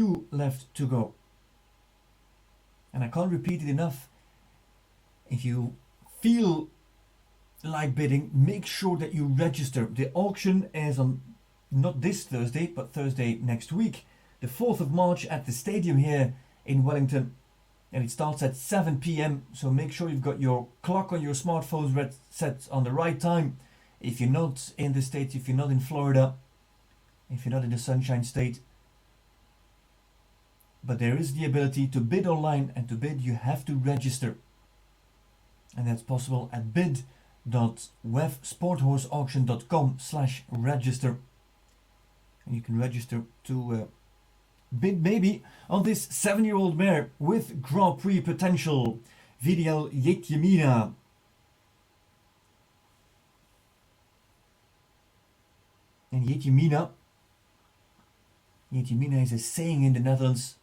2 left to go. And I can't repeat it enough. If you feel like bidding, make sure that you register. The auction is on not this Thursday, but Thursday next week, the 4th of March at the stadium here in Wellington. And it starts at 7 p.m. So make sure you've got your clock on your smartphones set on the right time. If you're not in the States, if you're not in Florida, if you're not in the Sunshine State. But there is the ability to bid online, and to bid you have to register. And that's possible at bid.wefsporthorseauction.com/register. And you can register to bid maybe on this 7-year-old mare with Grand Prix potential, VDL Jeetjemina. And Jeetjemina is a saying in the Netherlands.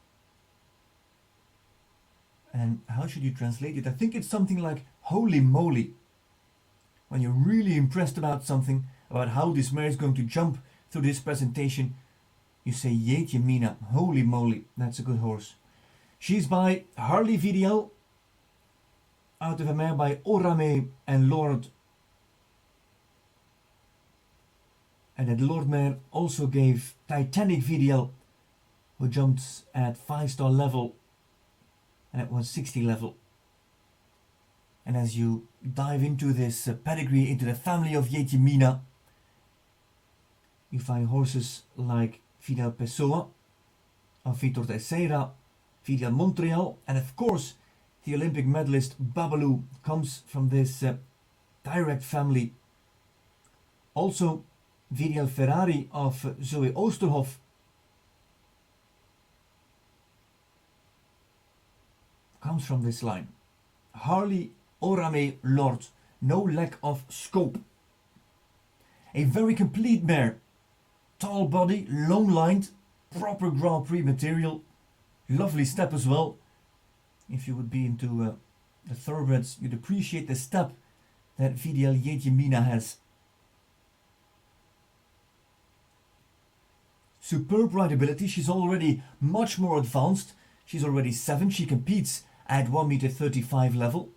And how should you translate it? I think it's something like holy moly. When you're really impressed about something, about how this mare is going to jump through this presentation, you say Jeetjemina, holy moly, that's a good horse. She's by Harley VDL, out of a mare by Orame and Lord. And that Lord mare also gave Titanic VDL, who jumped at 5-star level and at 160 level. And as you dive into this pedigree, into the family of Jeetjemina, you find horses like VDL Pessoa, Vitor Teixeira, VDL Montreal, and of course the Olympic medalist Babalu comes from this direct family. Also VDL Ferrari of Zoe Oosterhof, comes from this line. Harley, Orame, Lord, no lack of scope. A very complete mare, tall body, long lined, proper Grand Prix material, lovely step as well. If you would be into the thoroughbreds, you'd appreciate the step that VDL Jeetjemina has. Superb rideability. She's already much more advanced. She's already 7. She competes at 1m35 level.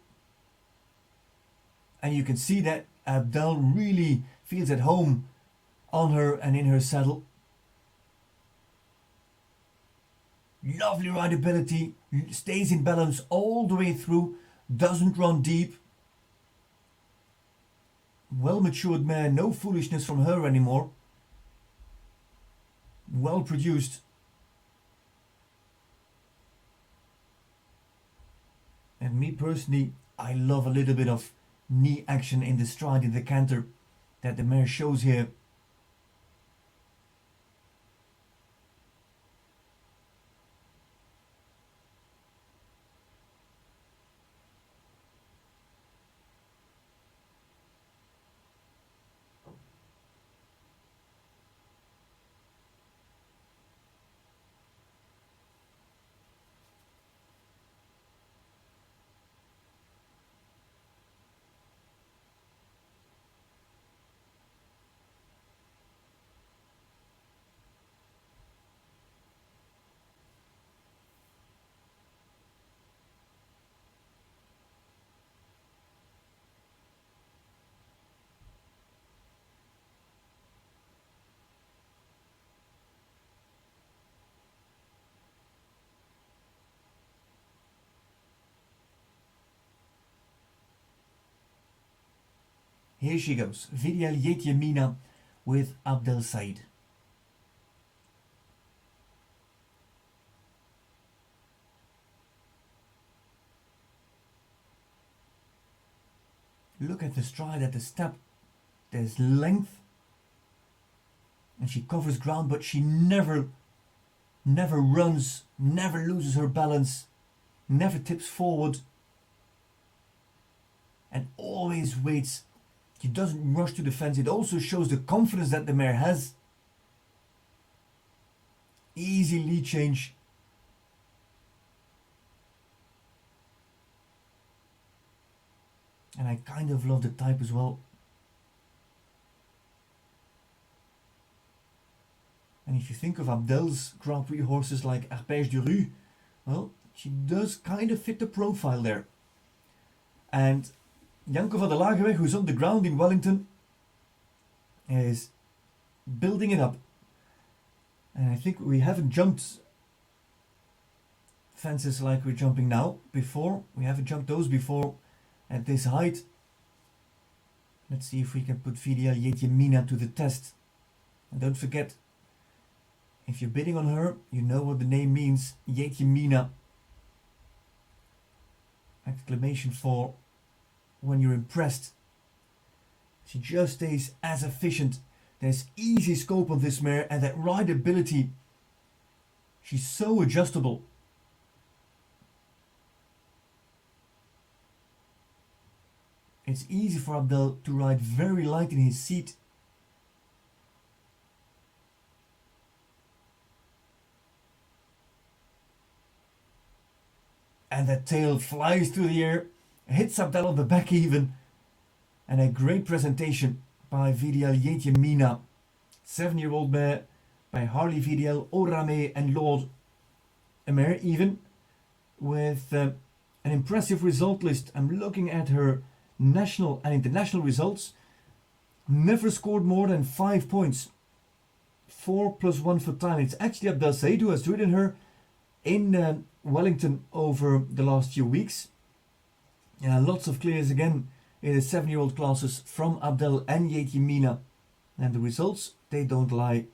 And you can see that Abdel really feels at home on her and in her saddle. Lovely rideability, stays in balance all the way through, doesn't run deep. Well matured mare, no foolishness from her anymore. Well produced. And me personally, I love a little bit of knee action in the stride, in the canter that the mare shows here. Here she goes, VDL Jeetjemina with Abdel Said. Look at the stride, at the step. There's length. And she covers ground, but she never runs, never loses her balance, never tips forward. And always waits. She doesn't rush to the fence. It also shows the confidence that the mare has. Easy lead change. And I kind of love the type as well. And if you think of Abdel's Grand Prix horses like Arpège de Rue, well, she does kind of fit the profile there. And Janko van der Lagerweg, who's on the ground in Wellington, is building it up. And I think we haven't jumped fences like we're jumping now before. We haven't jumped those before at this height. Let's see if we can put VDL Jeetjemina to the test. And don't forget, if you're bidding on her, you know what the name means. Jeetjemina. Exclamation for when you're impressed. She just stays as efficient. There's easy scope on this mare, and that rideability. She's so adjustable. It's easy for Abdel to ride very light in his seat. And that tail flies through the air, hits Abdel on the back even. And a great presentation by VDL Jeetjemina. 7-year-old mare by Harley VDL, Orame and Lord. A mare even with an impressive result list. I'm looking at her national and international results. Never scored more than 5 points. 4 + 1 for time. It's actually Abdel Said who has ridden her in Wellington over the last few weeks. Lots of clears again in the 7-year-old classes from Abdel and Jeetjemina. And the results, they don't lie.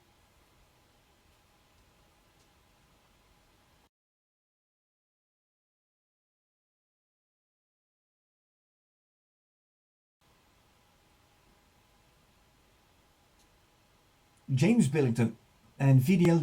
James Billington and VDL